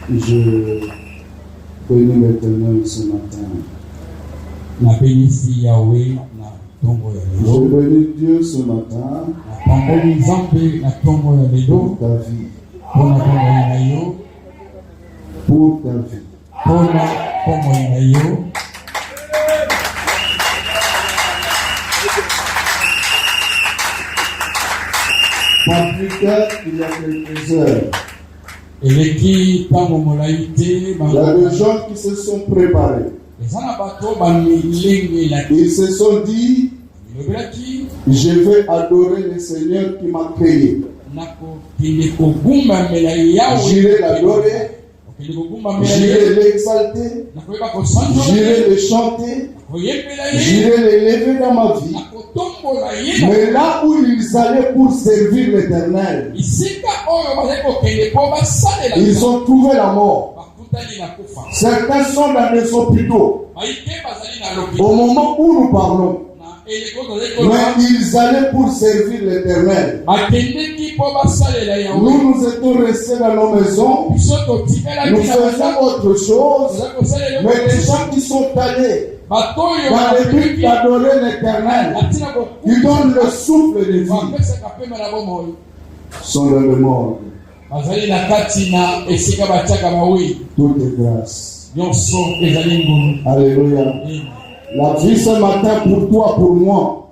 Je bénis l'Éternel ce matin. Je bénis Dieu ce matin pour ta vie. Pour ta vie. Pas plus tard qu'il y a quelques heures, il y a des gens qui se sont préparés. Ils se sont dit, je vais adorer le Seigneur qui m'a créé. J'irai l'adorer, j'irai l'exalter, j'irai le chanter, j'irai l'élever dans ma vie. Mais là où ils allaient pour servir l'Éternel, ils ont trouvé la mort. Certains sont dans des hôpitaux au moment où nous parlons. Mais ils allaient pour servir l'Éternel. Nous étions restés dans nos maisons. Nous faisions autre chose. Mais les gens qui sont allés dans le but d'adorer l'Éternel, ils donnent le souffle de vie, sont dans le monde. Tout est grâce. Alléluia. La vie ce matin pour toi, pour moi,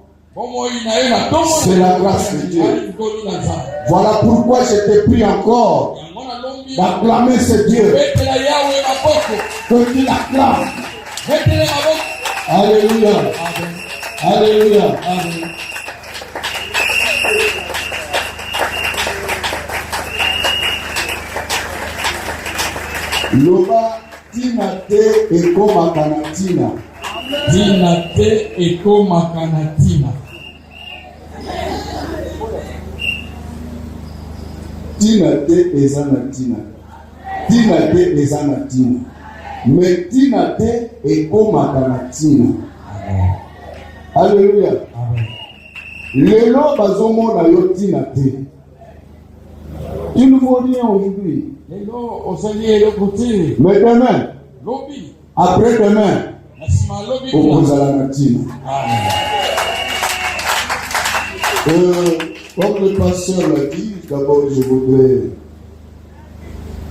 c'est la grâce de Dieu. Voilà pourquoi je te prie encore d'acclamer ce Dieu. Que tu l'acclames. Alléluia. Alléluia. Loba tinate eko makanatina. Tinate eko makanatina. Tinate ezanatina. Tinate ezanatina. Mais tinate eko makanatina. Alléluia. Lelo bazomona yo tinate. Il ne faut rien aujourd'hui. Mais demain, après-demain, comme le pasteur l'a dit, d'abord je voudrais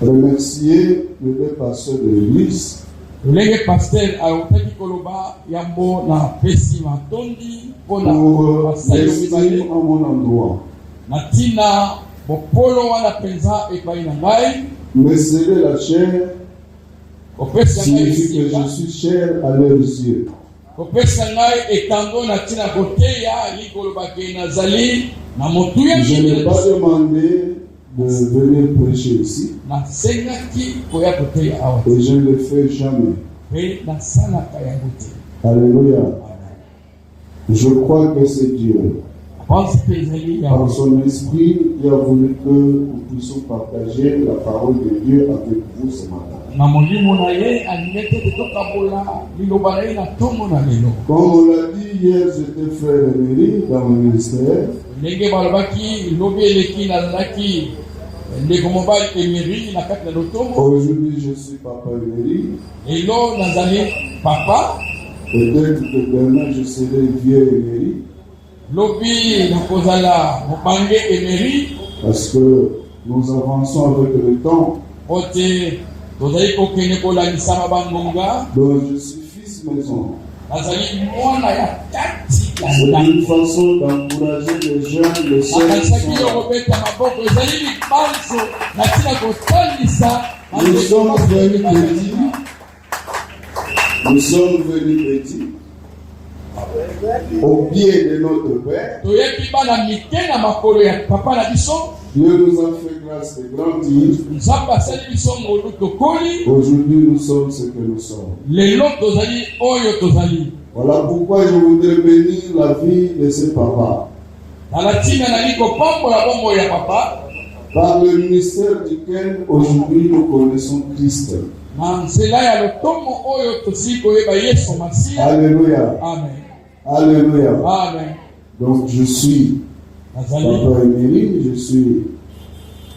remercier les deux pasteurs de l'église. Pour laisser à mon endroit. Me serrer la chair signifie que je suis cher à leurs yeux. Je n'ai pas demandé de venir prêcher ici. Et je ne le fais jamais. Alléluia. Je crois que c'est Dieu. Par son esprit, il a voulu que nous puissions partager la parole de Dieu avec vous ce matin. Comme on l'a dit hier, j'étais frère Emery dans mon ministère. Aujourd'hui, je suis papa Emery. Peut-être que demain, je serai vieux Emery. Parce que nous avançons avec le temps. Donc je suis fils maison. C'est une façon d'encourager les jeunes, les sœurs. Nous sommes venus petits. Au pied de notre Père. Dieu nous a fait grâce de grandir. Aujourd'hui, nous sommes ce que nous sommes. Voilà pourquoi je voudrais bénir la vie de ce papa. Par le ministère duquel aujourd'hui nous connaissons Christ. Alléluia. Amen. Alléluia. Amen. Donc je suis Papa Emery, je suis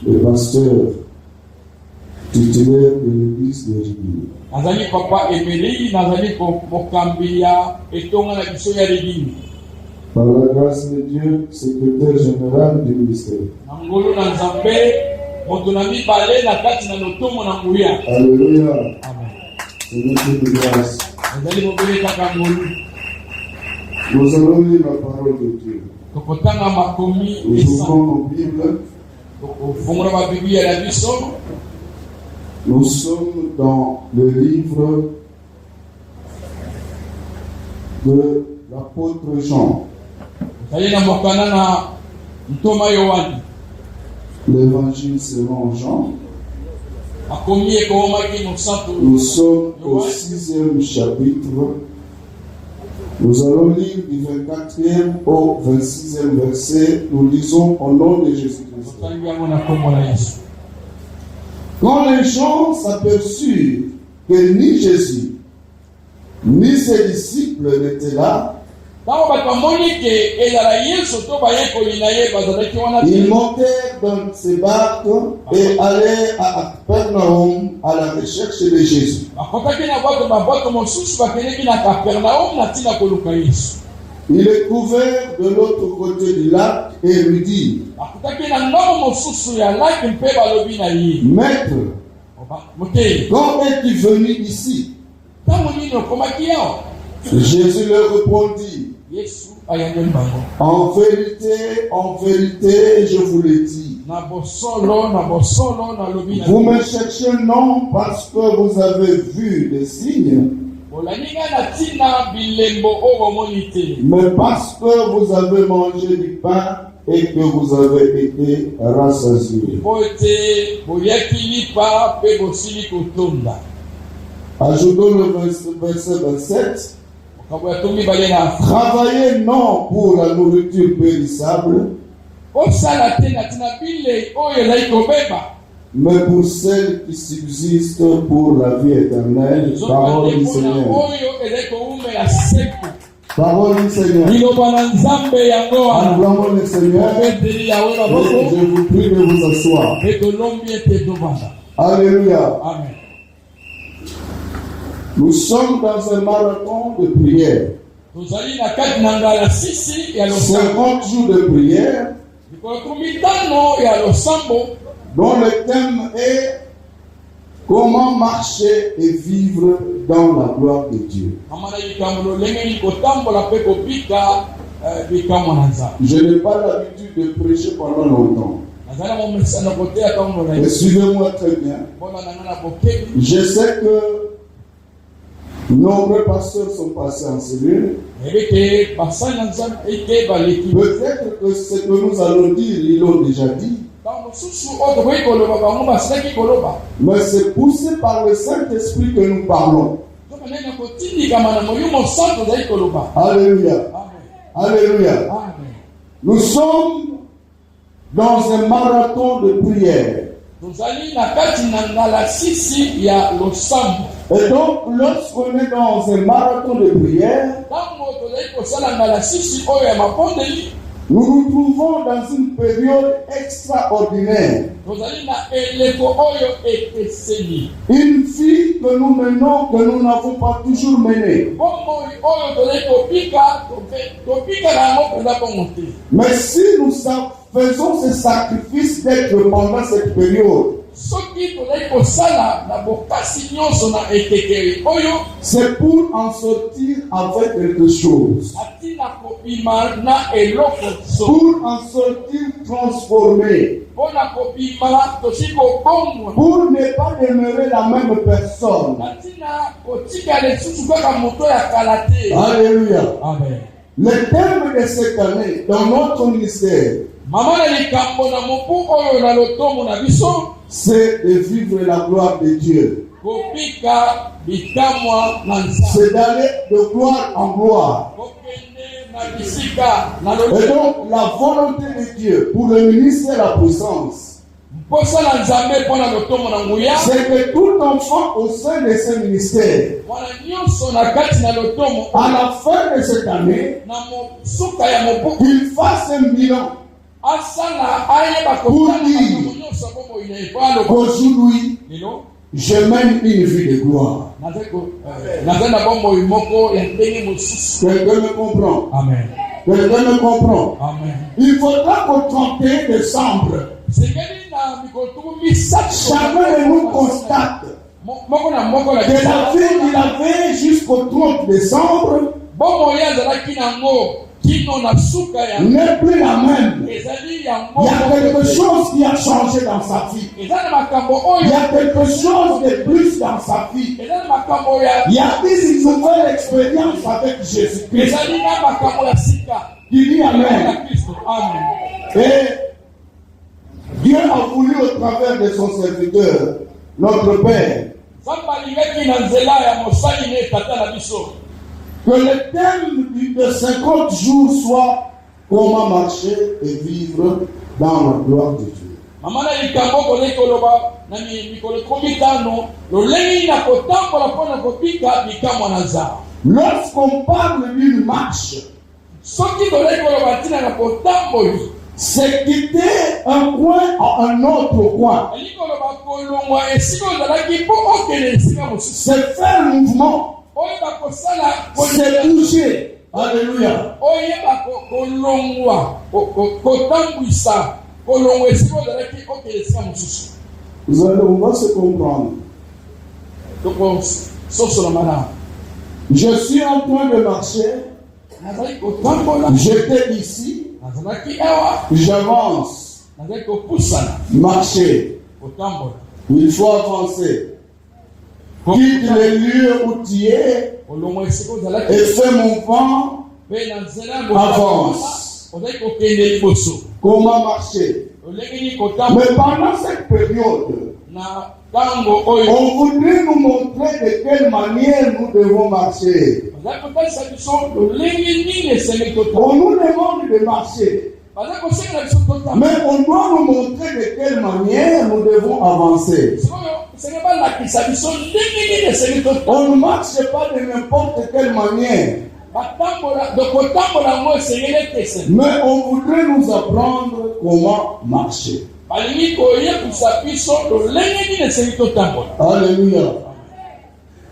le pasteur titulaire de l'église de Rigini. Nazali Papa Emery, nazali Mokambia et Tonga na biso ya Rigini. Par la grâce de Dieu, secrétaire général du ministère. Ngolo na Nzambe, moto na mibale na kati na lotomo na nguya. Alléluia. Amen. C'est notre grâce. Nazali mobile kaka ngolo. Nous allons lire la parole de Dieu. Tokotanga makomi Nous ouvrons nos Bibles. Fungura ba Biblia ya biso. Nous sommes dans le livre de l'apôtre Jean. L'évangile selon Jean. Nous sommes au 6e chapitre. Nous allons lire du 24e au 26e verset. Nous lisons au nom de Jésus-Christ. Quand les gens s'aperçurent que ni Jésus, ni ses disciples n'étaient là, ils montèrent dans ces barques et allèrent à Capernaum à la recherche de Jésus. Ils le trouvèrent de l'autre côté du lac et lui dirent: Maître, quand es-tu venu ici? Jésus leur répondit: en vérité, je vous le dis, vous me cherchez non parce que vous avez vu des signes, mais parce que vous avez mangé du pain et que vous avez été rassasiés. Ajoutons le verset 27. Travaillez non pour la nourriture périssable, mais pour celle qui subsiste pour la vie éternelle. Parole du Seigneur. Parole du Seigneur. Acclamons le Seigneur. Je vous prie de vous asseoir. Alléluia. Amen. Nous sommes dans un marathon de prière. 50 jours de prière, dont le thème est comment marcher et vivre dans la gloire de Dieu. Je n'ai pas l'habitude de prêcher pendant longtemps. Mais suivez-moi très bien. Je sais que nombreux pasteurs sont passés en cellule. Peut-être que ce que nous allons dire, ils l'ont déjà dit. Mais c'est poussé par le Saint-Esprit que nous parlons. Alléluia. Alléluia. Nous sommes dans un marathon de prière. Et donc, lorsqu'on est dans un marathon de prière, nous nous trouvons dans une période extraordinaire. Une vie que nous menons, que nous n'avons pas toujours menée. Mais si nous faisons ce sacrifice d'être pendant cette période, c'est pour en sortir avec quelque chose. Pour en sortir transformé. Pour ne pas demeurer la même personne. Alléluia. Amen. Le thème de cette année dans notre ministère, c'est de vivre la gloire de Dieu. C'est d'aller de gloire en gloire. Et donc la volonté de Dieu pour le ministère de la puissance, c'est que tout enfant au sein de ce ministère, à la fin de cette année, qu'il fasse un bilan pour dire qu'aujourd'hui, je mène une vie de gloire. Quelqu'un me comprend? Amen. Quelqu'un me comprend? Amen. Il faudra qu'au 31 décembre, chacun de nous constate que la vie qu'il avait jusqu'au 30 décembre n'est plus la même. Il y a quelque chose qui a changé dans sa vie. Il y a quelque chose de plus dans sa vie. Il y a une nouvelle expérience avec Jésus-Christ. Qui dit Amen. Et Dieu a voulu au travers de son serviteur, notre Père, que le thème de 50 jours soit comment marcher et vivre dans la gloire de Dieu. Lorsqu'on parle d'une marche, c'est quitter un coin à un autre coin. C'est faire mouvement. C'est bouger. Alléluia. On va se comprendre. Je suis en train de marcher. J'étais ici. J'avance. Marcher. Il faut avancer. Quitte le lieu où tu es et fais mouvement. Avance. Comment marcher? Mais pendant cette période, on voudrait nous montrer de quelle manière nous devons marcher. On nous demande de marcher, mais on doit nous montrer de quelle manière nous devons avancer. On ne marche pas de n'importe quelle manière, mais on voudrait nous apprendre comment marcher. Alléluia.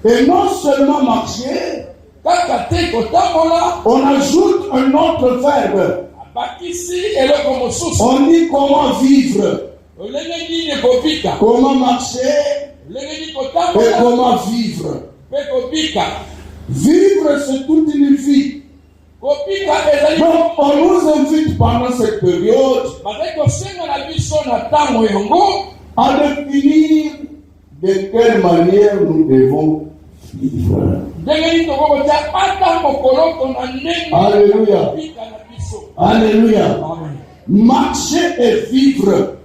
Et non seulement marcher, on ajoute un autre verbe. On dit comment vivre, comment marcher et comment vivre. Vivre, c'est toute une vie. Donc, on nous invite pendant cette période à définir de quelle manière nous devons vivre. Alléluia. Alléluia. Marcher et vivre.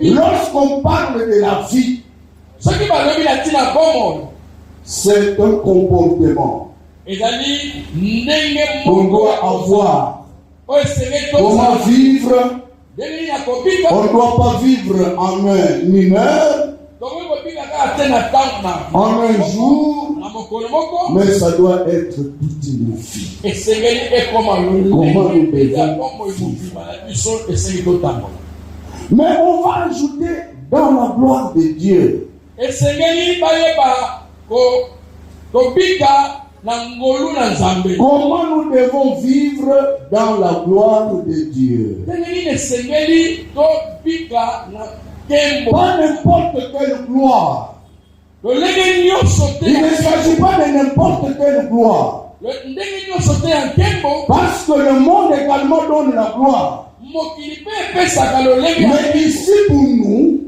Lorsqu'on parle de la vie, c'est un comportement qu'on doit avoir. Comment vivre? On ne doit pas vivre en une heure, en un jour, mais ça doit être toute une vie. Comment nous devons vivre? Mais on va ajouter dans la gloire de Dieu. Comment nous devons vivre dans la gloire de Dieu? Pas n'importe quelle gloire. Il ne s'agit pas de n'importe quelle gloire. Parce que le monde également donne la gloire. Mais ici pour nous,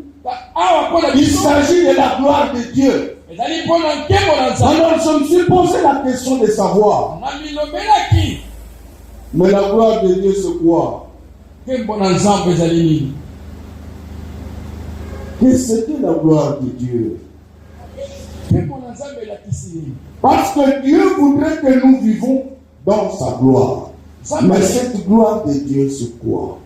il s'agit de la gloire de Dieu. Alors je me suis posé la question de savoir, mais la gloire de Dieu c'est quoi? Qu'est-ce que la gloire de Dieu? Parce que Dieu voudrait que nous vivons dans sa gloire. Mais cette gloire de Dieu, c'est quoi?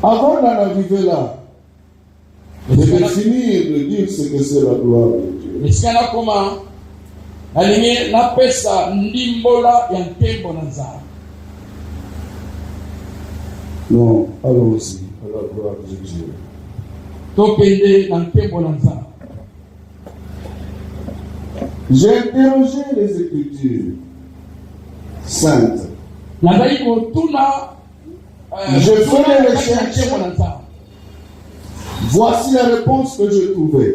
Avant d'en arriver là, je vais finir de dire ce que c'est la gloire de Dieu. Non, allons-y à la gloire de Dieu. J'ai interrogé les Écritures saintes. Je fais des recherches. Voici la réponse que je trouvais.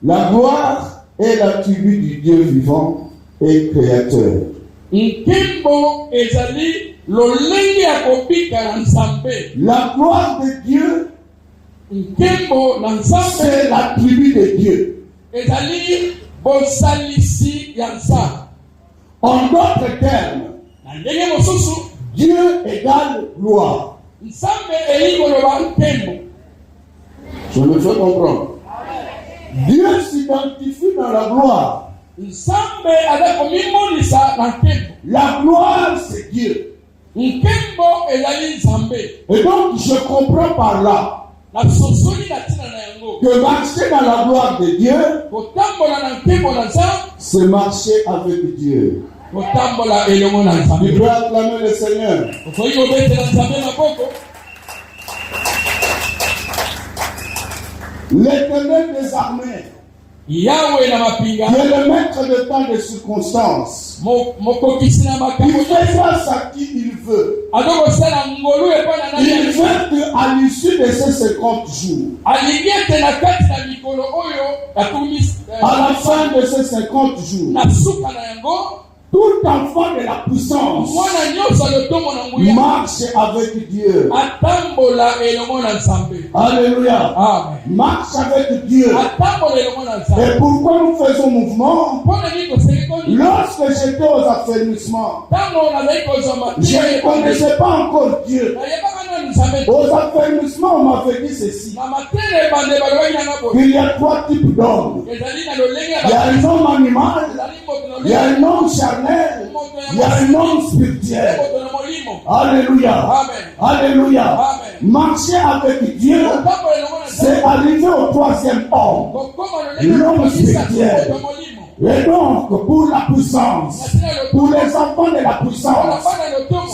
La gloire est l'attribut du Dieu vivant et créateur. La gloire de Dieu, c'est l'attribut de Dieu. En d'autres termes, Dieu égale gloire. Je me fais comprendre. Dieu s'identifie dans la gloire. La gloire, c'est Dieu. Et donc, je comprends par là que marcher dans la gloire de Dieu, c'est marcher avec Dieu. Tu peux acclamer le Seigneur. L'Éternel des armées, qui est le maître de temps des circonstances, il fait face à qui il veut. Il veut qu'à l'issue de ces 50 jours, à la fin de ces 50 jours, tout enfant de la puissance marche avec Dieu. Alléluia. Marche avec Dieu. Et pourquoi nous faisons mouvement? Lorsque j'étais aux affermissements, je ne connaissais pas encore Dieu. Aux affermissements, on m'avait dit ceci. Il y a 3 types d'hommes. Il y a un homme animal, il y a un homme charnel, il y a un homme spirituel. Alléluia. Alléluia. Marcher avec Dieu, c'est arriver au 3e homme, l'homme spirituel. Et donc, pour la puissance, pour les enfants de la puissance,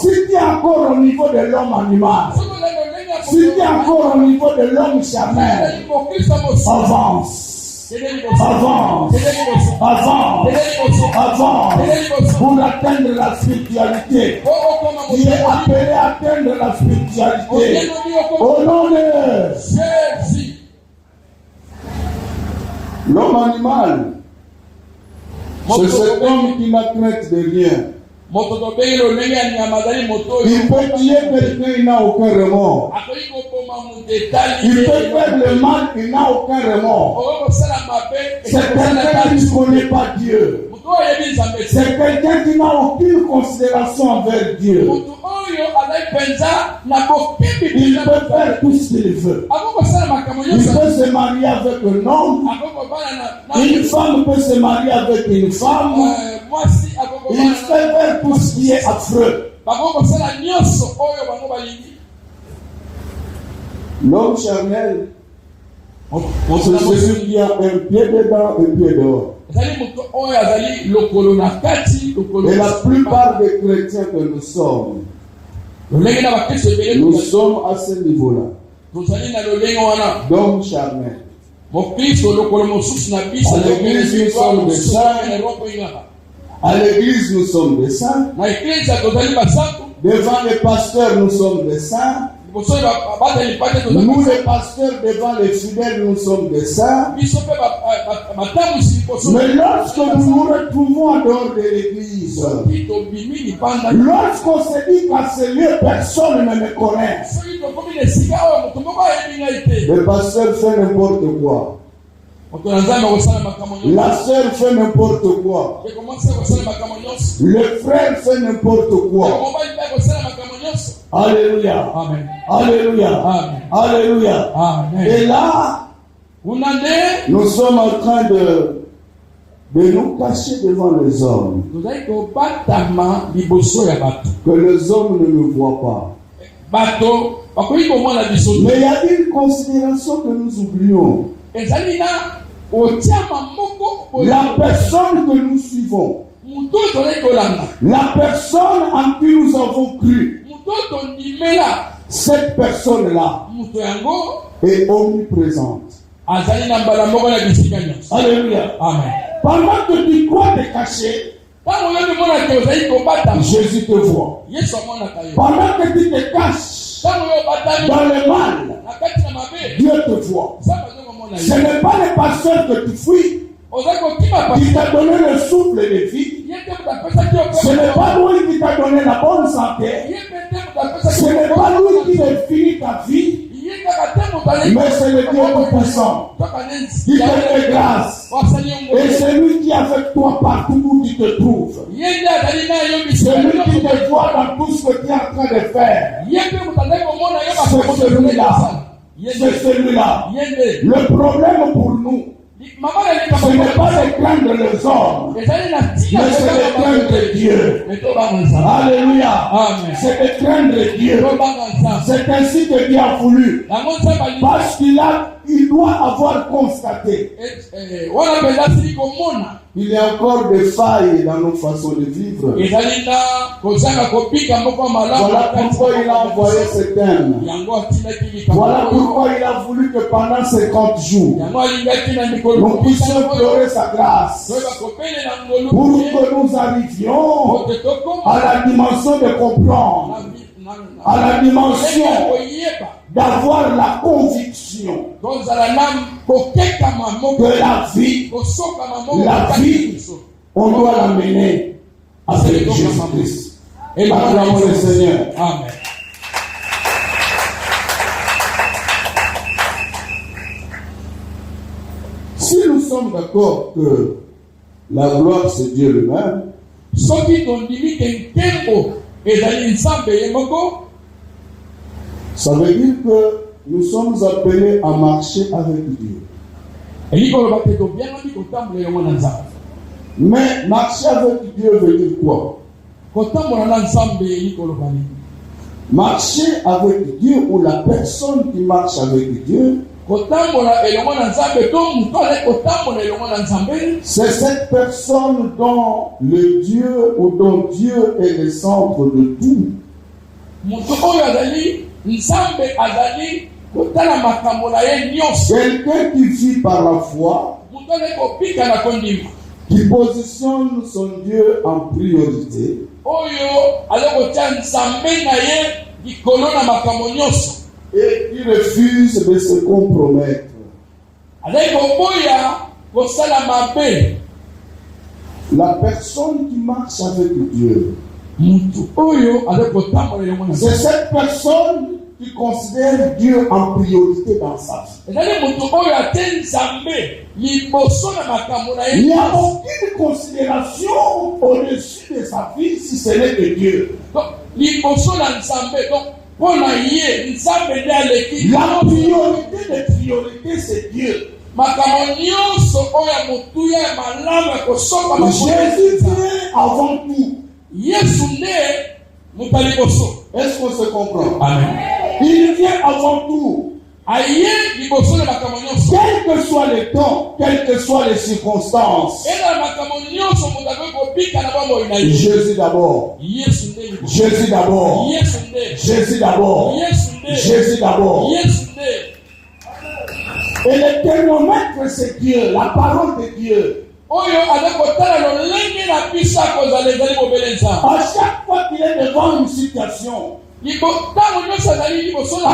si tu es encore au niveau de l'homme animal, si tu es encore au niveau de l'homme charnel, avance. Avance, pour atteindre la spiritualité. Tu es appelé à atteindre la spiritualité. Au nom de Jésus. L'homme animal, c'est cet homme qui n'a crainte de rien. Il peut tuer quelqu'un, il n'a aucun remords. Il peut faire le mal, il n'a aucun remords. C'est quelqu'un qui ne connaît pas Dieu. C'est quelqu'un qui n'a aucune considération envers Dieu. Il peut faire tout ce qu'il veut. Il peut se marier avec un homme. Une femme peut se marier avec une femme. Il peut faire tout ce qui est affreux. L'homme charnel, c'est celui qui a un pied dedans, un pied dehors. Et la plupart des chrétiens que nous sommes à ce niveau-là. D'homme charnel. À l'église, nous sommes des saints. Devant les pasteurs, nous sommes des saints. Nous, les pasteurs, devant les fidèles, nous sommes des saints. Mais lorsque nous nous retrouvons en dehors de l'église, lorsqu'on se dit qu'à ce lieu, personne ne me connaît, le pasteur fait n'importe quoi. La sœur fait n'importe quoi. Le frère fait n'importe quoi. Alléluia. Amen. Alléluia. Amen. Alléluia. Amen. Et là, nous sommes en train de nous cacher devant les hommes. Que les hommes ne nous voient pas. Mais il y a une considération que nous oublions. La personne que nous suivons, la personne en qui nous avons cru, cette personne-là est omniprésente. Alléluia. Amen. Pendant que tu crois te cacher, Jésus te voit. Pendant que tu te caches dans le mal, Dieu te voit. Ce n'est pas le pasteur que tu fuis qui t'a donné le souffle de vie. Ce n'est pas lui qui t'a donné la bonne santé. Ce n'est pas lui qui définit ta vie. Mais c'est le Dieu Tout-Puissant qui te fait grâce. Et c'est lui qui est avec toi partout où tu te trouves. C'est lui qui te voit dans tout ce que tu es en train de faire. C'est celui-là. C'est celui-là. Le problème pour nous, ce n'est pas de craindre les hommes, mais c'est de craindre Dieu. Alléluia. C'est de craindre Dieu. C'est ainsi que Dieu a voulu. Parce qu'il doit avoir constaté. Il y a encore des failles dans nos façons de vivre. Voilà pourquoi il a envoyé ce thème. Voilà pourquoi il a voulu que pendant 50 jours, nous puissions pleurer sa grâce. Pour que nous arrivions à la dimension de comprendre, à la dimension d'avoir la conviction que la vie, on doit l'amener avec Jésus-Christ. Et acclamons le Seigneur. Amen. Si nous sommes d'accord que la gloire c'est Dieu lui-même, ça veut dire que nous sommes appelés à marcher avec Dieu. Mais marcher avec Dieu veut dire quoi? Marcher avec Dieu ou la personne qui marche avec Dieu, c'est cette personne dont le Dieu ou dont Dieu est le centre de tout. Quelqu'un qui vit par la foi, qui positionne son Dieu en priorité, et qui refuse de se compromettre. La personne qui marche avec Dieu, c'est cette personne qui considère Dieu en priorité dans sa vie. Il n'y a aucune considération au-dessus de sa vie si ce n'est que Dieu. La priorité des priorités, c'est Dieu. Jésus vient avant tout. Est-ce qu'on se comprend? Amen. Il vient avant tout. Quel que soit le temps, quelles que soient les circonstances, Jésus d'abord. Jésus d'abord. Jésus d'abord. Jésus d'abord. Et le thermomètre, c'est Dieu, la parole de Dieu. À chaque fois qu'il est devant une situation, à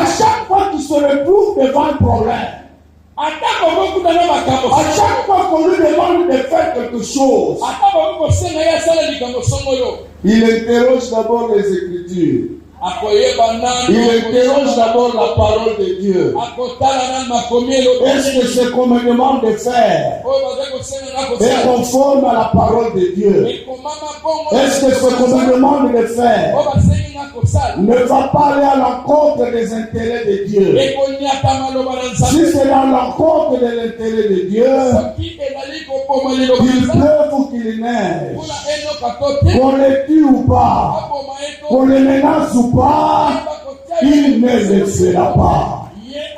chaque fois qu'il se retrouve devant un problème, à chaque fois qu'on lui demande de faire quelque chose, il interroge d'abord les Écritures. Il interroge d'abord la parole de Dieu. Est-ce que ce qu'on me demande de faire est conforme à la parole de Dieu? Est-ce que ce qu'on me demande de faire ne va pas aller à l'encontre des intérêts de Dieu. Si c'est à l'encontre de l'intérêt de Dieu, qu'il pleuve ou qu'il neige, qu'on les tue ou pas, qu'on les menace ou pas, il ne le fera pas.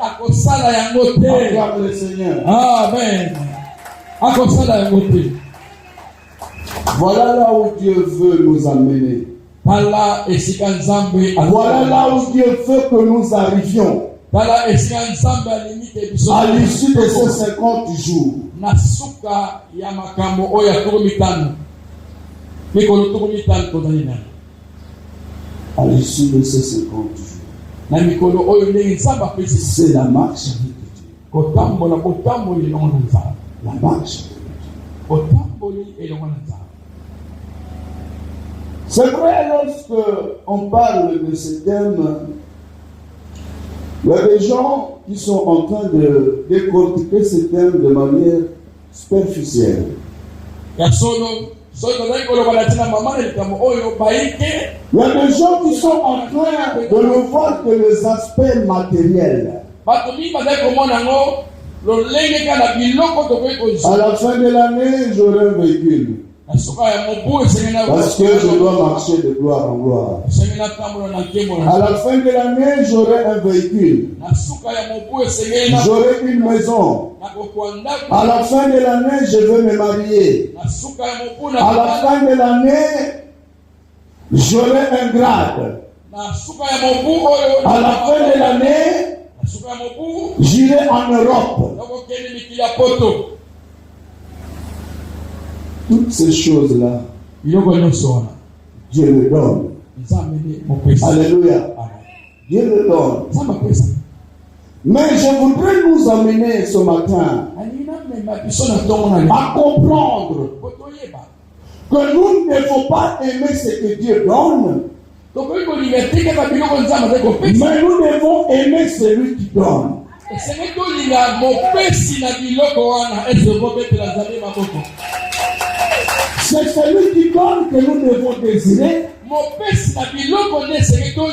Acclame le Seigneur. Amen. Voilà là où Dieu veut nous amener. Voilà là où Dieu veut que nous arrivions. À l'issue de ces 50 jours. À l'issue de ces 50 jours. C'est la marche avec Dieu. La marche. C'est vrai, lorsque on parle de ce thème, il y a des gens qui sont en train de décortiquer ce thème de manière superficielle. Il y a des gens qui sont en train de ne voir que les aspects matériels. À la fin de l'année, j'aurai un véhicule. Parce que je dois marcher de gloire en gloire. À la fin de l'année, j'aurai un véhicule. J'aurai une maison. À la fin de l'année, je vais me marier. À la fin de l'année, j'aurai un grade. À la fin de l'année, j'irai en Europe. Toutes ces choses-là, Dieu le donne. Alléluia. Dieu le donne. Mais je voudrais nous amener ce matin à comprendre que nous ne devons pas aimer ce que Dieu donne, mais nous devons aimer celui qui donne. C'est celui qui donne que nous devons désirer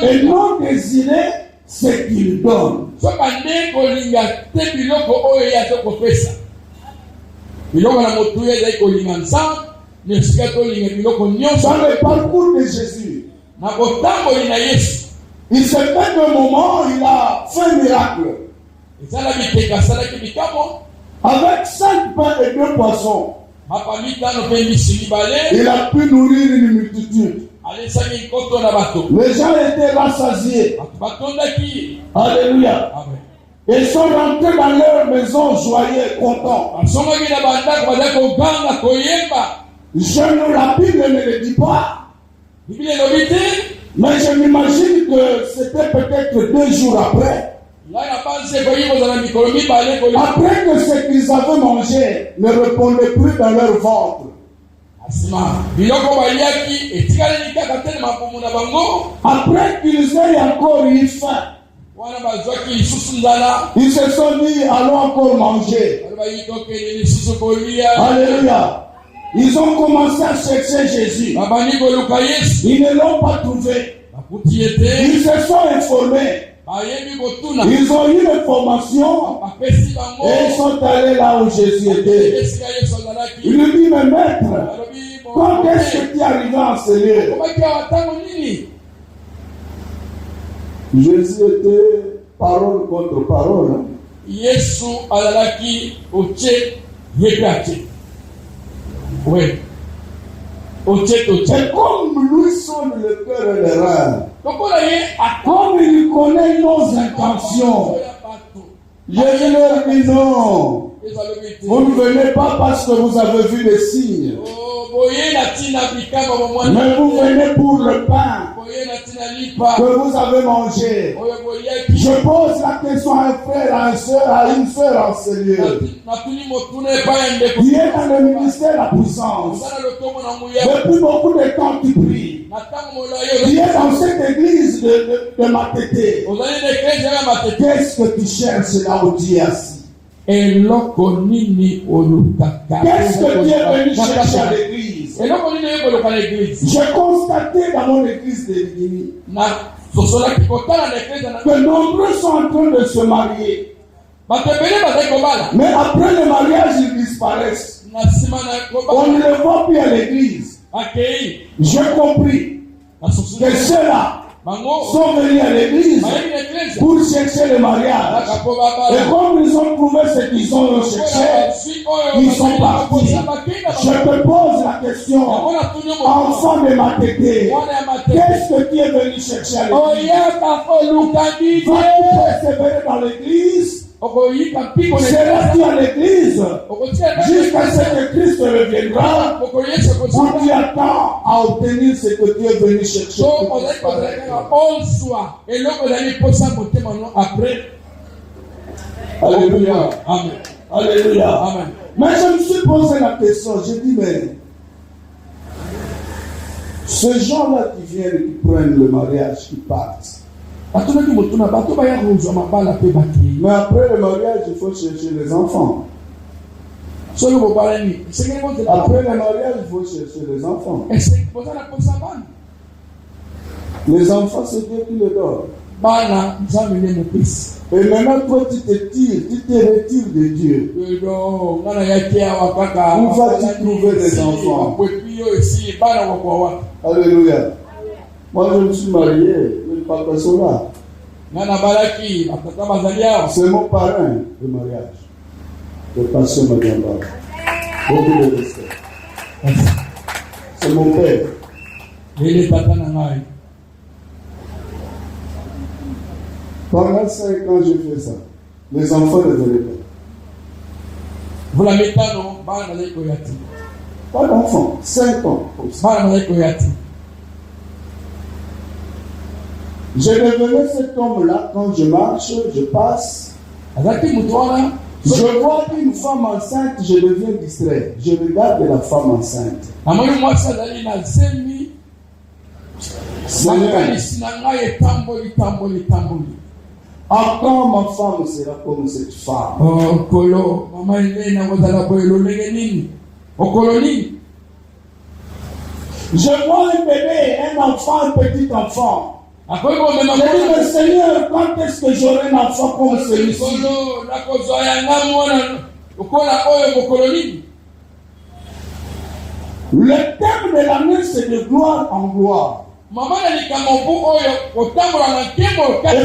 et non désirer ce qu'il donne. Dans le parcours de Jésus, il s'est fait un moment, il a fait un miracle. Avec 5 pains et 2 poissons, il a pu nourrir une multitude. Les gens étaient rassasiés. Alléluia. Ils sont rentrés dans leur maison joyeux, contents. Je ne rapide ne le dis pas. Mais je m'imagine que c'était peut-être 2 jours après. Après que ce qu'ils avaient mangé ne répondait plus dans leur ventre. Après qu'ils aient encore eu faim, ils se sont dit, allons encore manger. Alléluia. Ils ont commencé à chercher Jésus. Ils ne l'ont pas trouvé. Ils se sont informés. Ils ont eu l'information et ils sont allés là où Jésus était. Il lui dit, mais maître, quand est-ce que tu es arrivé en ce lieu? Jésus était parole contre parole. Oui. Et comme lui sonne le cœur et les reins, comme il connaît nos intentions, Jésus leur dit non. Vous ne venez pas parce que vous avez vu les signes, mais vous venez pour le pain que vous avez mangé. Je pose la question à un frère, à une sœur en ce lieu, qui est dans le ministère de la puissance. Depuis beaucoup de temps tu pries. Qui est dans cette église de Matété. Qu'est-ce que tu cherches là où tu es assis? Qu'est-ce que tu es venu chercher à l'église? J'ai constaté dans mon église de Guinée que nombreux sont en train de se marier. Mais après le mariage, ils disparaissent. On ne les voit plus à l'église. J'ai compris que ceux-là sont venus à l'église pour chercher le mariage. Et comme ils ont trouvé ce qu'ils ont cherché, ils sont partis. Je te pose la question, enfant de ma tété, qu'est-ce que tu es venu chercher à l'église? Vas-tu persévérer dans l'église? C'est là tu à l'église jusqu'à ce que Christ reviendra où tu attends à obtenir ce que tu es venu chercher. Alléluia. Amen. Alléluia. Amen. Mais je me suis posé la question, j'ai dit, mais ces gens-là qui viennent, qui prennent le mariage, qui partent. Mais après le mariage, il faut chercher les enfants. Après le mariage, il faut chercher les enfants. Les enfants, c'est Dieu qui les donne. Et maintenant, toi, tu te retires de Dieu. Où vas-tu trouver les enfants? Alléluia. Moi, je me suis marié, le papa Sola. C'est mon parrain de mariage. Le pasteur Madiamba. Beaucoup de respect. C'est mon père. Pendant 5 ans, j'ai fait ça. Les enfants ne venaient pas. Pas d'enfants. 5 ans. Je devenais cet homme-là quand je marche, je passe. Je vois une femme enceinte, je deviens distrait. Je regarde la femme enceinte. Encore ma femme sera comme cette femme. Je vois un bébé, un enfant, un petit enfant. Je dis, mais Seigneur, quand est-ce que j'aurai un enfant comme celui-ci? Le thème de l'année, c'est de gloire en gloire. Et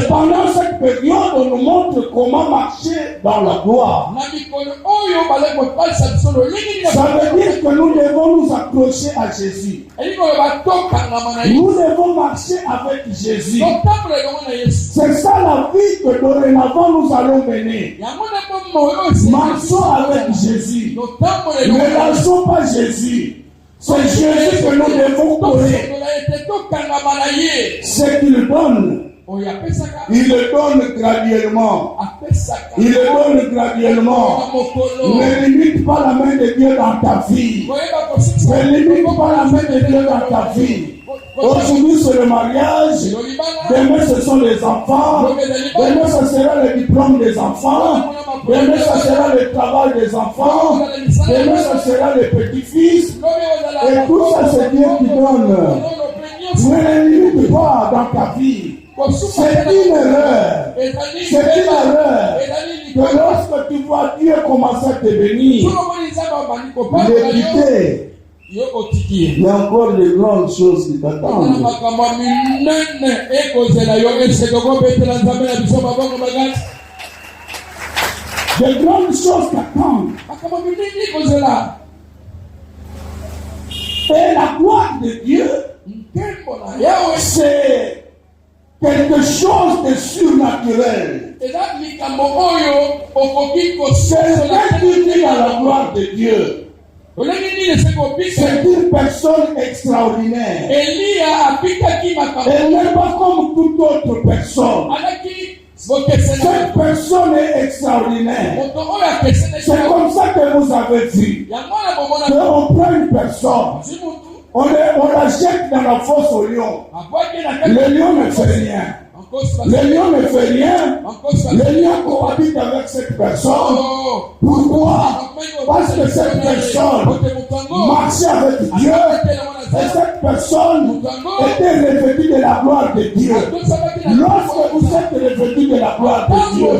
pendant cette période, on nous montre comment marcher dans la gloire. Ça veut dire que nous devons nous accrocher à Jésus. Nous devons marcher avec Jésus. C'est ça la vie que dorénavant nous allons mener. Marchons avec Jésus. Ne lâchons pas Jésus. C'est Jésus que nous devons courir. Ce qu'il donne, il le donne graduellement. Il le donne graduellement. Ne limite pas la main de Dieu dans ta vie. Ne limite pas la main de Dieu dans ta vie. Aujourd'hui c'est le mariage, demain ce sont les enfants, demain ce sera le diplôme des enfants, demain ce sera le travail des enfants, demain ce sera les petits-fils, et tout ça c'est Dieu qui donne. Ne les limite pas dans ta vie. C'est une erreur. C'est une erreur. Que lorsque tu vois Dieu commencer à te bénir, d'éviter. Il y a encore de grandes choses qui t'attendent. De grandes choses t'attendent. Et la gloire de Dieu, c'est quelque chose de surnaturel. C'est ce qui dit dans la gloire de Dieu. C'est une personne extraordinaire. Elle n'est pas comme toute autre personne. Cette personne est extraordinaire. C'est comme ça que vous avez vu. On prend une personne, on la jette dans la fosse au lion. Le lion ne fait rien. Le lion ne fait rien. Le lion cohabite avec cette personne. Pourquoi? Parce que cette personne marchait avec Dieu. Et cette personne était revêtue de la gloire de Dieu. Lorsque vous êtes revêtu de la gloire de Dieu,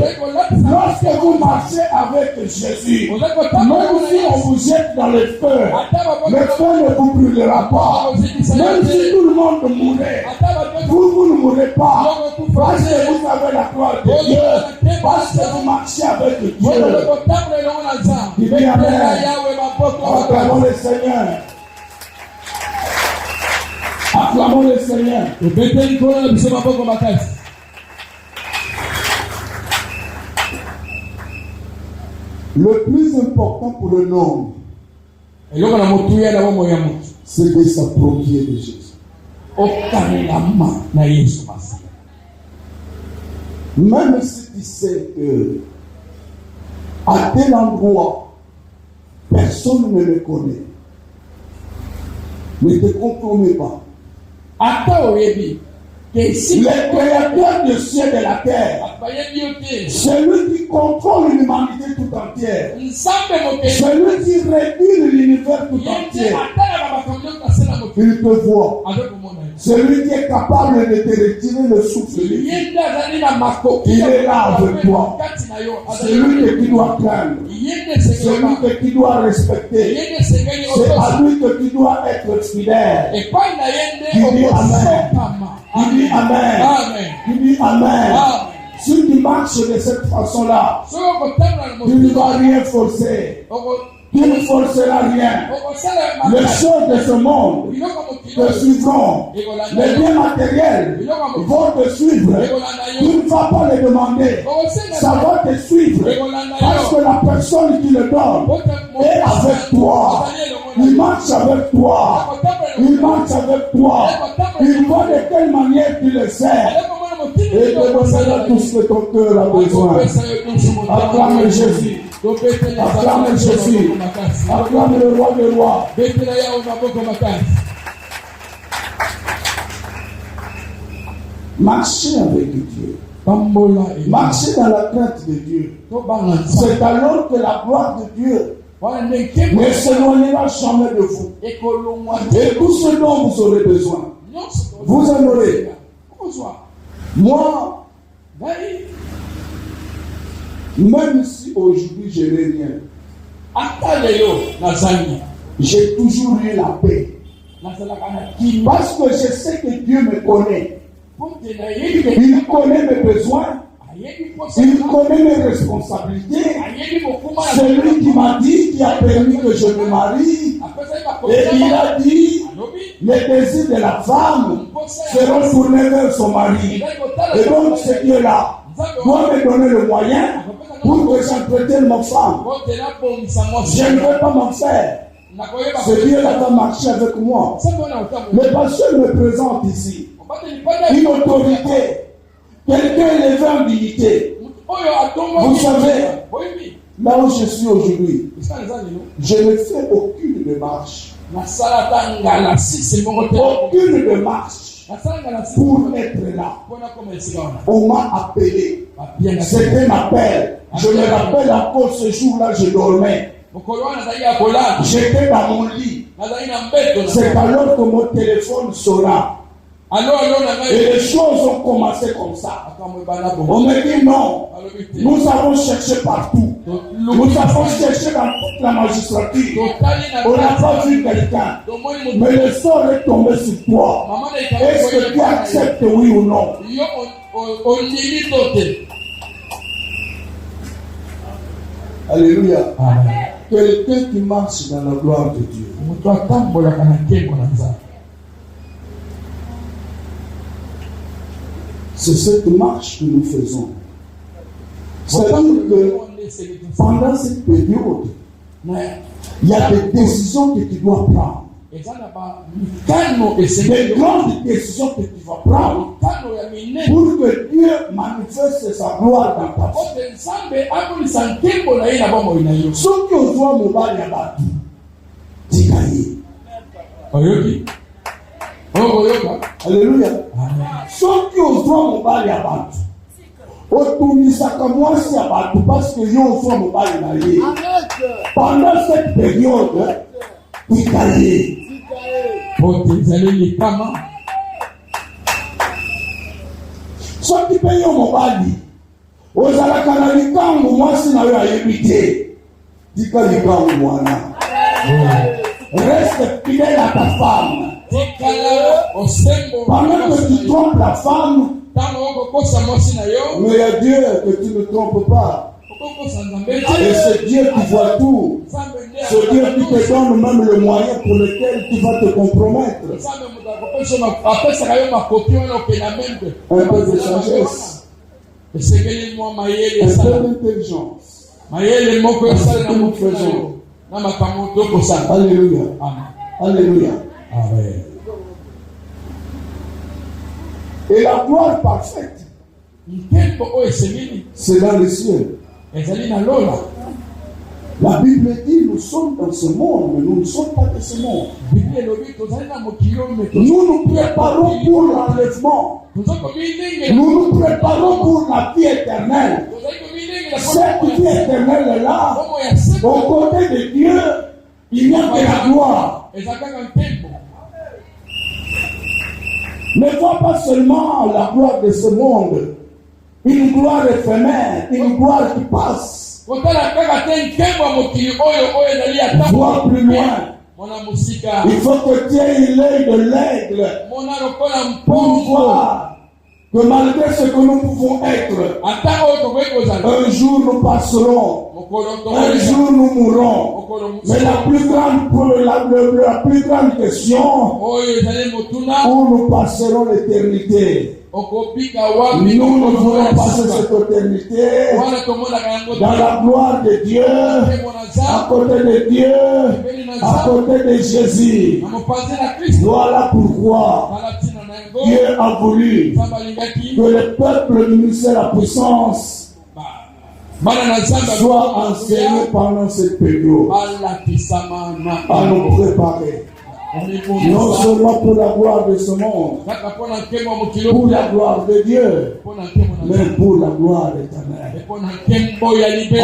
lorsque vous marchez avec Jésus, même si on vous jette dans le feu ne vous brûlera pas. Même si tout le monde mourrait, vous ne mourrez pas. Parce que vous avez la gloire de Dieu. Parce que vous marchez avec Dieu. Dis bien amen. Acclamons le Seigneur. Acclamons le Seigneur. Le plus important pour un homme, c'est de s'approprier de Jésus. Même si tu sais que à tel endroit, personne ne le connaît, ne te compromets pas. Le créateur du ciel et de la terre, celui qui contrôle l'humanité tout entière, celui qui régule l'univers tout entier, il te voit. Celui qui est capable de te retirer le souffle, il est là avec toi. Celui que tu dois craindre, celui que tu dois respecter, c'est à lui que tu dois être fidèle. Il dit Amen. Il dit Amen. Il dit Amen. Si tu marches de cette façon-là, tu ne vas rien forcer. Tu ne forceras rien. Les choses de ce monde te suivront. Les biens matériels vont te suivre. Tu ne vas pas les demander. Ça va te suivre. Parce que la personne qui le donne est avec toi. Il marche avec toi. Il marche avec toi. Il voit de quelle manière tu le sais. Et te donnera tout ce que ton cœur a besoin. Acclame Jésus. Acclame Jésus. Acclame le roi des rois. Marchez avec Dieu. Marchez dans la crainte de Dieu. C'est alors que la gloire de Dieu ne s'éloignera jamais de vous. Et tout ce dont vous aurez besoin, vous en aurez. Moi, même si aujourd'hui je n'ai rien, j'ai toujours eu la paix. Parce que je sais que Dieu me connaît. Il connaît mes besoins. Il connaît mes responsabilités. C'est lui qui m'a dit, qui a permis que je me marie. Et il a dit, les désirs de la femme seront tournés vers son mari. Et donc ce Dieu-là doit me donner le moyen pour que j'entretienne ma femme. Je ne veux pas m'en faire. Ce Dieu-là va marcher avec moi. Le pasteur me présente ici une autorité. Quelqu'un élevé en dignité. Vous savez, là où je suis aujourd'hui, je ne fais aucune démarche. Aucune démarche pour être là. On m'a appelé. C'était un appel. Je me rappelle encore ce jour-là, je dormais. J'étais dans mon lit. C'est alors que mon téléphone sonna. Et les choses ont commencé comme ça. On me dit non. Nous avons cherché partout. Nous avons cherché dans toute la magistrature. On n'a pas vu quelqu'un. Mais le sort est tombé sur toi. Est-ce que tu acceptes oui ou non? Alléluia. Quelqu'un qui marche dans la gloire de Dieu. C'est cette marche que nous faisons. C'est-à-dire que pendant cette période, il y a des décisions que tu dois prendre. Des grandes décisions que tu vas prendre pour que Dieu manifeste sa gloire dans ta vie. Ce que doit me battre, Alléluia. Soki ozwa mobali ya bato otumisaka mwasi ya bato parce que yo ozwa mobali na ye pendant cette période tika ye pote ezali likama. soki mpe yo mobali ozalaka na likambo mwasi na yo ayebi te tika likambo wana. Reste fidèle à ta femme. Pendant que tu trompes la femme, mais il y a Dieu que tu ne trompes pas. Et c'est Dieu qui voit tout. C'est Dieu qui te donne même le moyen pour lequel tu vas te compromettre. Un peu de sagesse, un peu d'intelligence. Alléluia. Alléluia. Amen. Et la gloire parfaite, c'est dans les cieux. La Bible dit nous sommes dans ce monde, mais nous ne sommes pas de ce monde. Nous nous préparons pour l'enlèvement. Nous nous préparons pour la vie éternelle. Cette vie éternelle est là. Au côté de Dieu, il n'y a que la gloire. Ne vois pas seulement la gloire de ce monde, une gloire éphémère, une gloire qui passe. Vois plus loin. Il faut que tu aies l'œil de l'aigle pour voir que malgré ce que nous pouvons être, un jour nous passerons, un jour nous mourrons. Mais la plus grande question, où nous passerons l'éternité. Nous voulons passer cette éternité dans la gloire de Dieu, à côté de Dieu, à côté de Jésus. Voilà pourquoi Dieu a voulu que le peuple du ministère de la puissance soit enseigné pendant cette période, à nous préparer. Non seulement pour la gloire de ce monde, pour la gloire de Dieu, mais pour la gloire éternelle.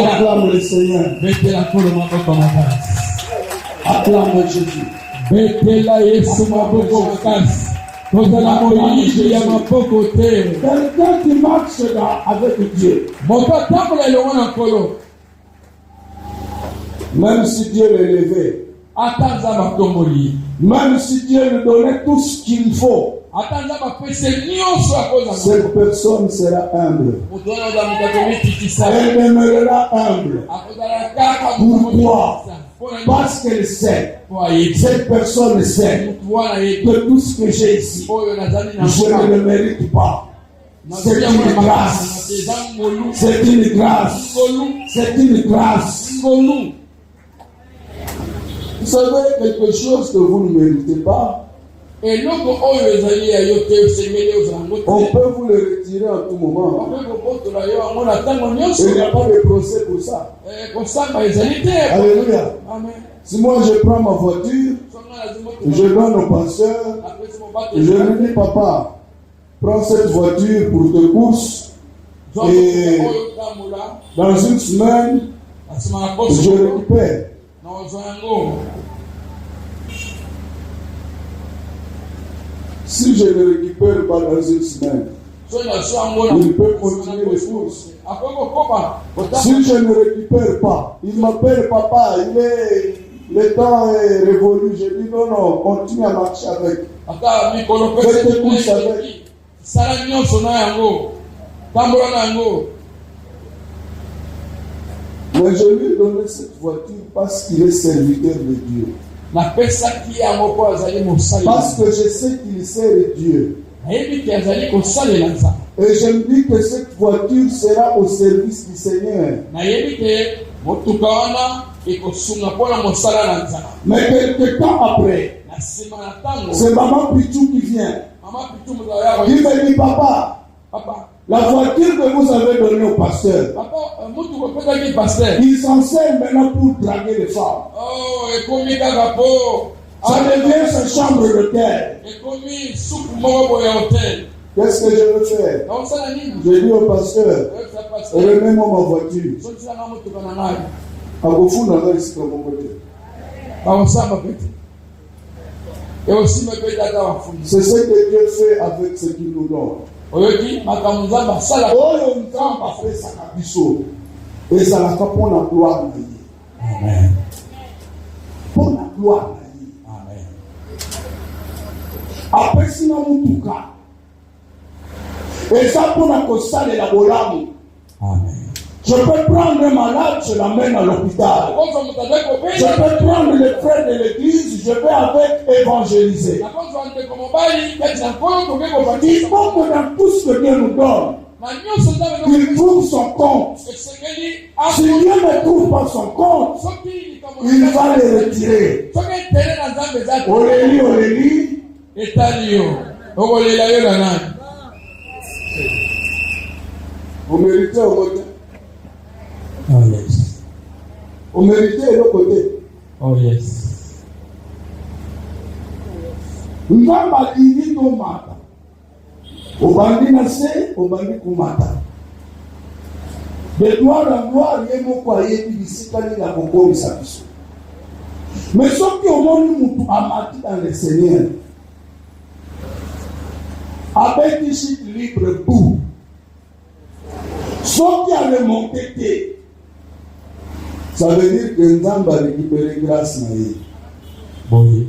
Acclame le Seigneur. Acclame Jésus. Quelqu'un qui marche avec Dieu, même si Dieu l'élevait, même si Dieu lui donnait tout ce qu'il faut, cette personne sera humble. Elle demeurera humble. Pourquoi? Parce qu'elle sait, cette personne sait que tout ce que j'ai ici, je ne le mérite pas. C'est une grâce. C'est une grâce. C'est une grâce. Vous savez quelque chose que vous ne méritez pas, on peut vous le retirer à tout moment. Il n'y a pas de procès pour ça. Alléluia. Si moi je prends ma voiture, je donne au pasteur, je lui dis papa, prends cette voiture pour tes courses et dans une semaine, je récupère. Si je ne récupère pas dans une semaine, il peut continuer les courses. Si je ne récupère pas, il m'appelle papa, le temps est révolu. Je dis non, continue à marcher avec. Fais tes courses avec. Mais je lui ai donné cette voiture parce qu'il est serviteur de Dieu. Parce que je sais qu'il sert Dieu. Et je me dis que cette voiture sera au service du Seigneur. Mais quelque temps après, c'est maman Pichou qui vient. Il me dit papa, la voiture que vous avez donnée au pasteur, il s'en sert maintenant pour draguer les femmes. Ça devient sa chambre d'hôtel. Qu'est-ce que je veux faire? Je dis au pasteur, remets-moi ma voiture. À vous foutre dans la liste de mon côté. C'est ce que Dieu fait avec ce qu'il nous donne. Et ça l'a fait pour la gloire. Amen. Pour la gloire. Amen. Après, sinon, tout cas. Et ça pour la costa de la Bolam. Amen. Je peux prendre un malade, je l'amène à l'hôpital. Je peux prendre les frères de l'église, je vais avec évangéliser. Il faut que dans tout ce que Dieu nous donne, il trouve son compte. Si Dieu ne trouve pas son compte, il va le retirer. Olélie. Vous méritez au côté. Oh yes. Vous méritez l'autre côté. Oh yes. Ngamba ini to mata. Obandi na se, obandi kumata. De gloire en gloire, yemo kwa yebi bisikani la kokomi sa biso. Mais ceux qui ont moni mutu amati dans le Seigneur, avec des chiffres libres pour ceux qui avaient monté, ça veut dire que Nzamba récupère grâce na ye. Oui.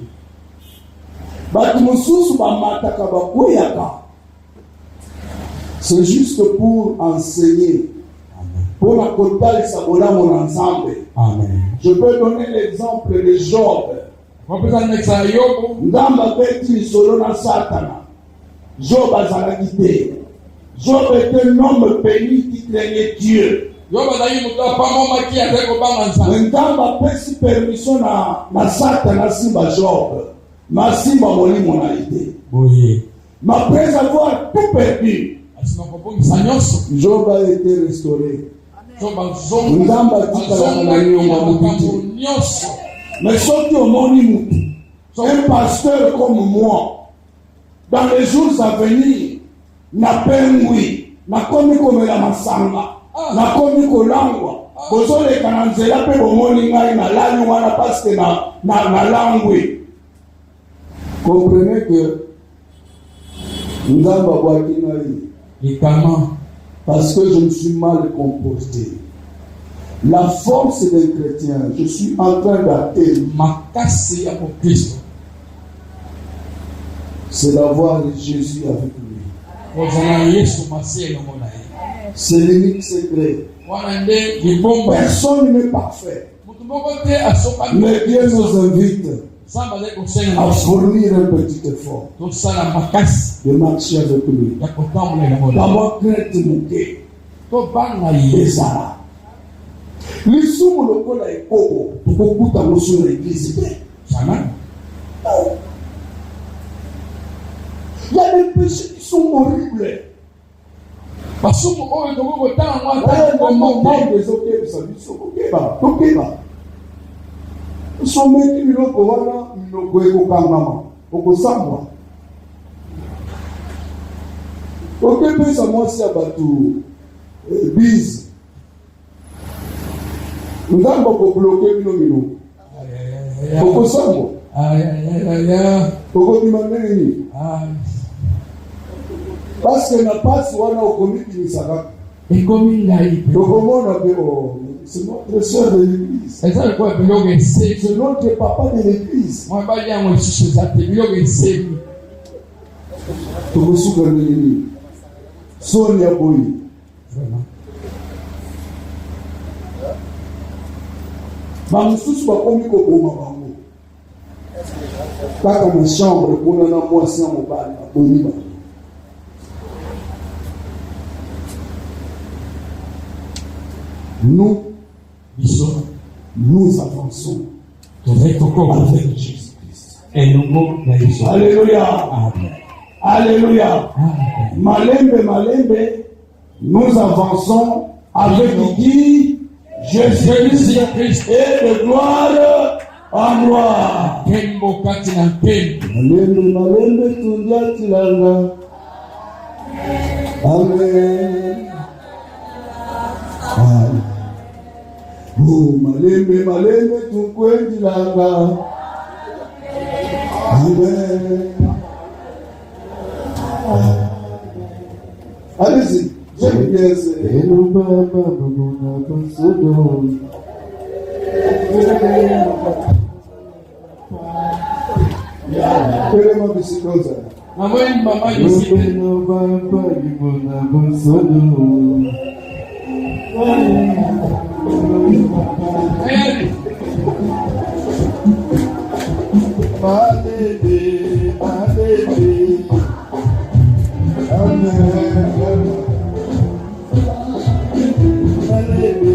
C'est juste pour enseigner. Pour la côté sabola mon ensemble. Amen. Je peux donner l'exemple de Job. Nzamba beti solo na Satana. Job azala quitté. Job était un homme béni qui craignait Dieu. Nzamba pesi permission na Satana simba Job. Ma simba molimo na ité. Oui. Mais après avoir tout perdu, Job a été restauré. Nzamba tika na nyonga mukiti. Mais ceux qui ont moni un pasteur comme moi, dans les jours à venir, n'a pengui, n'a komi comme la masanga, n'a komi kolangwa. Bozole kananzela pe bomoni ngai na langu wana parce que na langui. Comprenez que nous avons boité et comment? Parce que je me suis mal comporté. La force des chrétiens, je suis en train d'atteindre ma casse à mon Christ. C'est d'avoir Jésus avec lui. C'est l'unique secret. Personne n'est parfait. Mais Dieu nous invite à fournir un petit effort de marcher avec lui. D'avoir crainte mouké. Ezara. L'issue le kola ekoko pour beaucoup dans sur l'église. Il y a des péchés qui sont horribles. Parce que someki biloko wana biloko ekokangama okosambwa okepesa mwasi ya bato bise nzambe okobloke bino biloko okosambwa okobima ndenge nini parce que na pasi wana okomikimisaka okomona pe c'est notre soeur de l'église. C'est notre papa de l'église. Sonia Boy. Bamususu bakomi koboma bango. Kaka na chambre kuna na mwasi na mobali bakomi bango. Nous avançons avec Jésus-Christ. Alléluia. Amen. Alléluia. Malembe, nous avançons avec qui? Jésus-Christ et de gloire En gloire. Tembo kati na tembo. Malembe malembe tundia tilanga. Amen. Amen. Oh, malembe malembe tunkwendilanga. Amen. Allez-y. J'aime bien ça. Hello Baba, Baba, Basodo. Quelle bicyclette? Maman, maman, bicyclette. Hello Baba, Baba, Basodo. Ma bébé, ma bébé. Amen. Ma bébé.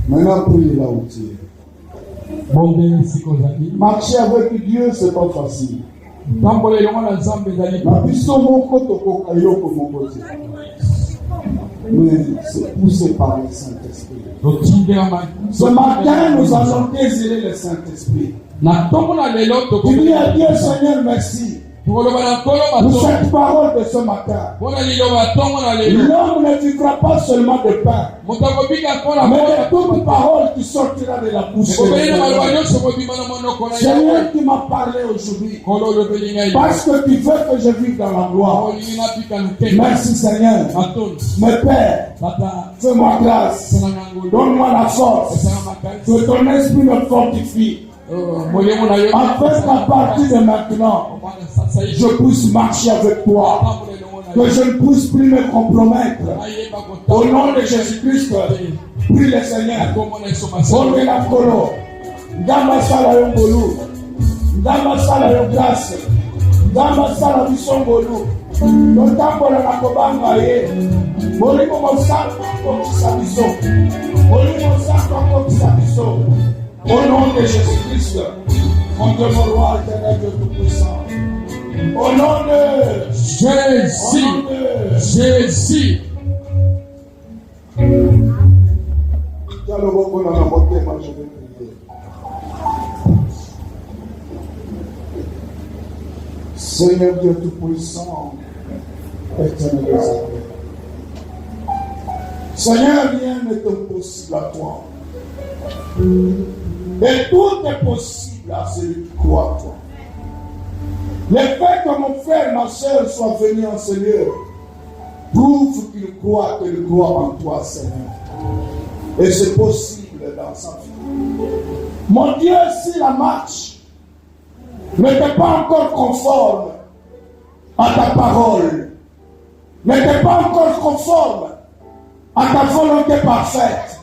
Maintenant, priez là où tu es. Marcher avec Dieu, c'est pas facile. Mais c'est poussé par le Saint-Esprit. Ce matin, nous allons désirer le Saint-Esprit. Tu dis à Dieu, Seigneur, merci. Pour cette parole de ce matin. L'homme ne vivra pas seulement de pain, mais de toute parole qui sortira de la bouche de Dieu. Seigneur, qui m'a parlé aujourd'hui, parce que tu veux que je vive dans la gloire. Merci Seigneur. Mon Père, fais-moi grâce. Donne-moi la force. Que ton esprit me fortifie. Afin qu'à partir de maintenant, je puisse marcher avec toi, que je ne puisse plus me compromettre. Au nom de Jésus-Christ, prie le Seigneur. Bonne la colo, Dama sala yongolu, Dama sala yongrâce, Dama sala bisongolu, Notambola na kobanga ye, Molimo mosaka kokisa biso, Molimo mosaka kokisa biso. Au nom de Jésus-Christ, mon Dieu, mon roi, éternel Dieu tout-puissant. Au nom de Jésus, Jésus. Seigneur Dieu tout-puissant, éternel des armées. Seigneur, rien n'est impossible à toi. Et tout est possible à celui qui croit en toi. Le fait que mon frère, ma soeur soient venus en ce lieu prouve qu'il croit en toi, Seigneur. Et c'est possible dans sa vie. Mon Dieu, si la marche n'était pas encore conforme à ta parole, n'était pas encore conforme à ta volonté parfaite,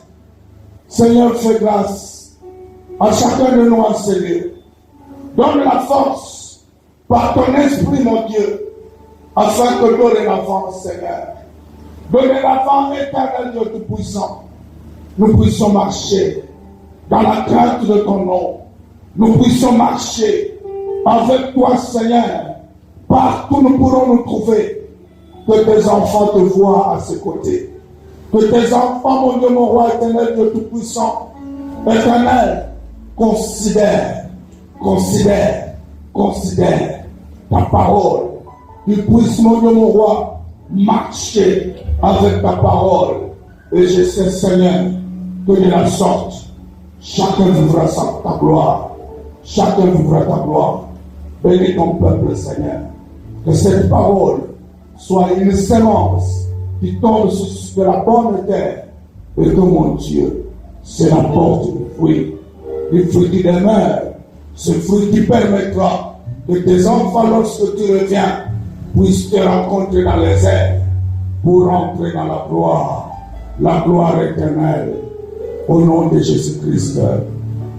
Seigneur, fais grâce à chacun de nous en ce lieu. Donne la force par ton esprit, mon Dieu, afin que dorénavant, Seigneur, dorénavant, éternel Dieu tout-puissant, nous puissions marcher dans la crainte de ton nom. Nous puissions marcher avec toi, Seigneur. Partout nous pourrons nous trouver, que tes enfants te voient à ses côtés. Que tes enfants, mon Dieu, mon roi éternel, Dieu tout-puissant, éternel, considère ta parole. Qu'ils puissent, mon Dieu, mon roi, marcher avec ta parole. Et je sais, Seigneur, que de la sorte, chacun vivra ta gloire. Chacun vivra ta gloire. Bénis ton peuple, Seigneur. Que cette parole soit une sémence qui tombe sur la bonne terre. Et que mon Dieu, c'est la porte du fruit qui demeure. Ce fruit qui permettra que tes enfants, lorsque tu reviens, puissent te rencontrer dans les airs pour entrer dans la gloire éternelle. Au nom de Jésus-Christ,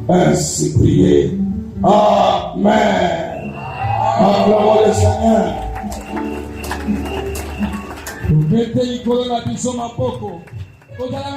ainsi prié. Amen. Acclamons le Seigneur. Mettez les colonnes à Bissoma Poco. Vous allez